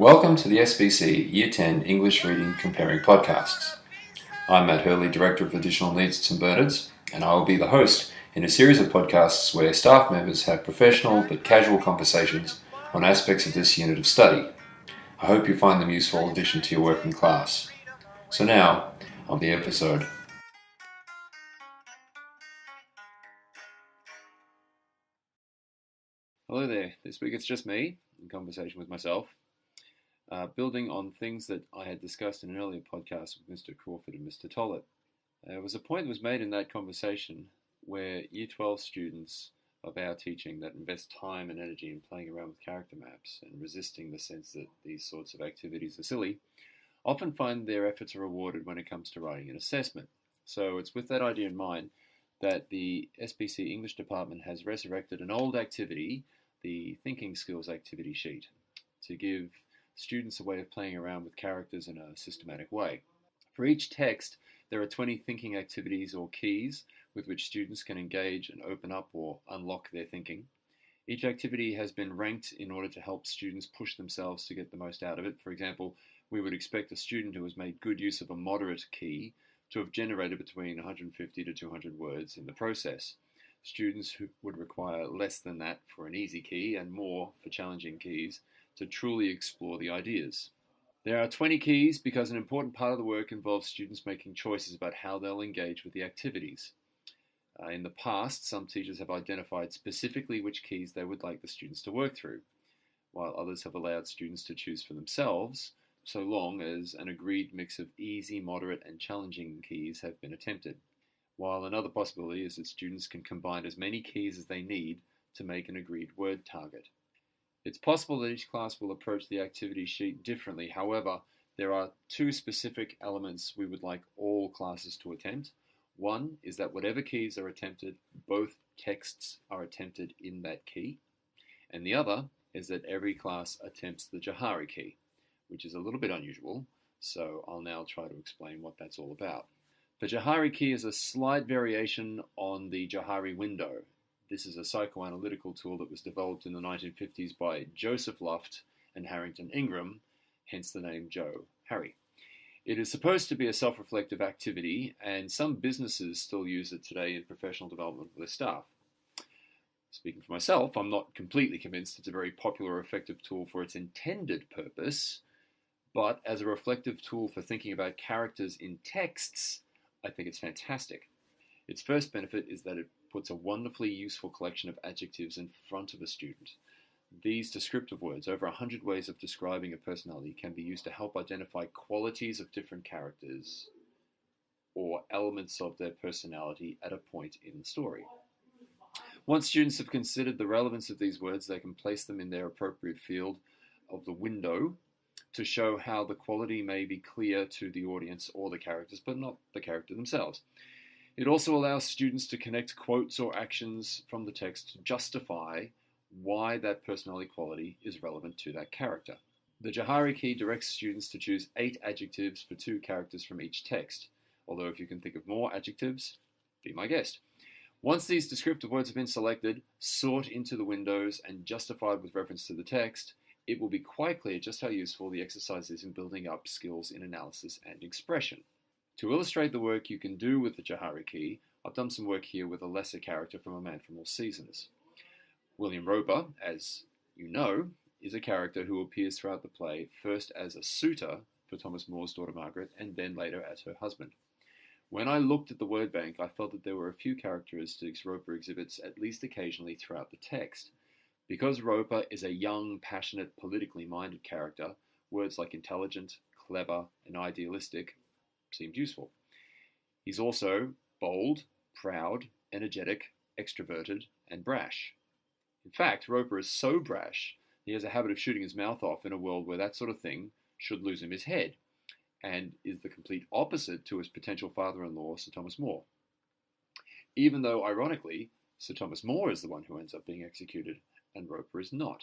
Welcome to the SBC Year 10 English Reading Comparing Podcasts. I'm Matt Hurley, Director of Additional Needs at St Bernard's, and I will be the host in a series of podcasts where staff members have professional but casual conversations on aspects of this unit of study. I hope you find them useful addition to your working class. So now, on the episode. Hello there. This week it's just me in conversation with myself. Building on things that I had discussed in an earlier podcast with Mr. Crawford and Mr. Tollett. There was a point that was made in that conversation where Year 12 students of our teaching that invest time and energy in playing around with character maps and resisting the sense that these sorts of activities are silly, often find their efforts are rewarded when it comes to writing an assessment. So it's with that idea in mind that the SBC English department has resurrected an old activity, the thinking skills activity sheet, to give students a way of playing around with characters in a systematic way. For each text, there are 20 thinking activities or keys with which students can engage and open up or unlock their thinking. Each activity has been ranked in order to help students push themselves to get the most out of it. For example, we would expect a student who has made good use of a moderate key to have generated between 150 to 200 words in the process. Students who would require less than that for an easy key and more for challenging keys to truly explore the ideas. There are 20 keys because an important part of the work involves students making choices about how they'll engage with the activities. In the past, some teachers have identified specifically which keys they would like the students to work through, while others have allowed students to choose for themselves, so long as an agreed mix of easy, moderate, and challenging keys have been attempted. While another possibility is that students can combine as many keys as they need to make an agreed word target. It's possible that each class will approach the activity sheet differently. However, there are two specific elements we would like all classes to attempt. One is that whatever keys are attempted, both texts are attempted in that key. And the other is that every class attempts the Johari key, which is a little bit unusual, so I'll now try to explain what that's all about. The Johari key is a slight variation on the Johari window. This is a psychoanalytical tool that was developed in the 1950s by Joseph Luft and Harrington Ingram, hence the name Joe Harry. It is supposed to be a self-reflective activity, and some businesses still use it today in professional development for their staff. Speaking for myself, I'm not completely convinced it's a very popular or effective tool for its intended purpose, but as a reflective tool for thinking about characters in texts, I think it's fantastic. Its first benefit is that it puts a wonderfully useful collection of adjectives in front of a student. These descriptive words, over 100 ways of describing a personality, can be used to help identify qualities of different characters or elements of their personality at a point in the story. Once students have considered the relevance of these words, they can place them in their appropriate field of the window to show how the quality may be clear to the audience or the characters, but not the character themselves. It also allows students to connect quotes or actions from the text to justify why that personality quality is relevant to that character. The Johari key directs students to choose 8 adjectives for 2 characters from each text, although if you can think of more adjectives, be my guest. Once these descriptive words have been selected, sort into the windows, and justified with reference to the text, it will be quite clear just how useful the exercise is in building up skills in analysis and expression. To illustrate the work you can do with the Johari key, I've done some work here with a lesser character from A Man from All Seasons. William Roper, as you know, is a character who appears throughout the play, first as a suitor for Thomas More's daughter Margaret, and then later as her husband. When I looked at the word bank, I felt that there were a few characteristics Roper exhibits at least occasionally throughout the text. Because Roper is a young, passionate, politically minded character, words like intelligent, clever, and idealistic seemed useful. He's also bold, proud, energetic, extroverted, and brash. In fact, Roper is so brash, he has a habit of shooting his mouth off in a world where that sort of thing should lose him his head, and is the complete opposite to his potential father-in-law, Sir Thomas More. Even though, ironically, Sir Thomas More is the one who ends up being executed, and Roper is not.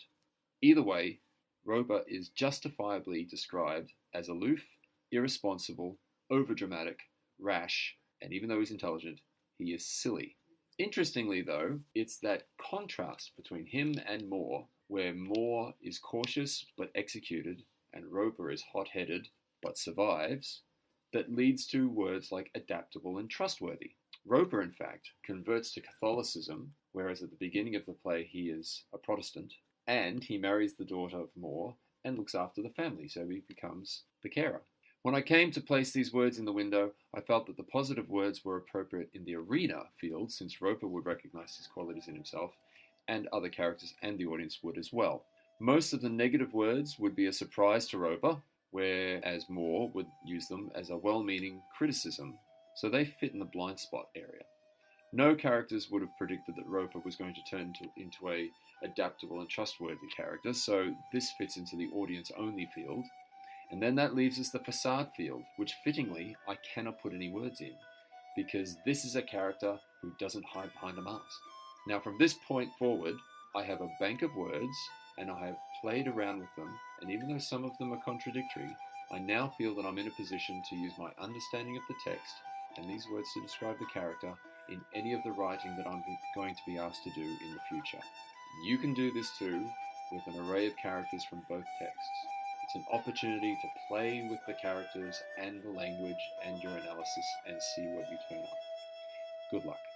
Either way, Roper is justifiably described as aloof, irresponsible, overdramatic, rash, and even though he's intelligent, he is silly. Interestingly, though, it's that contrast between him and Moore, where Moore is cautious but executed, and Roper is hot-headed but survives, that leads to words like adaptable and trustworthy. Roper, in fact, converts to Catholicism, whereas at the beginning of the play he is a Protestant, and he marries the daughter of Moore and looks after the family, so he becomes the carer. When I came to place these words in the window, I felt that the positive words were appropriate in the arena field, since Roper would recognize his qualities in himself, and other characters and the audience would as well. Most of the negative words would be a surprise to Roper, whereas Moore would use them as a well-meaning criticism, so they fit in the blind spot area. No characters would have predicted that Roper was going to turn into a adaptable and trustworthy character, so this fits into the audience-only field. And then that leaves us the facade field, which fittingly I cannot put any words in, because this is a character who doesn't hide behind a mask. Now from this point forward, I have a bank of words, and I have played around with them, and even though some of them are contradictory, I now feel that I'm in a position to use my understanding of the text and these words to describe the character in any of the writing that I'm going to be asked to do in the future. You can do this too, with an array of characters from both texts. It's an opportunity to play with the characters and the language and your analysis and see what you turn up. Good luck.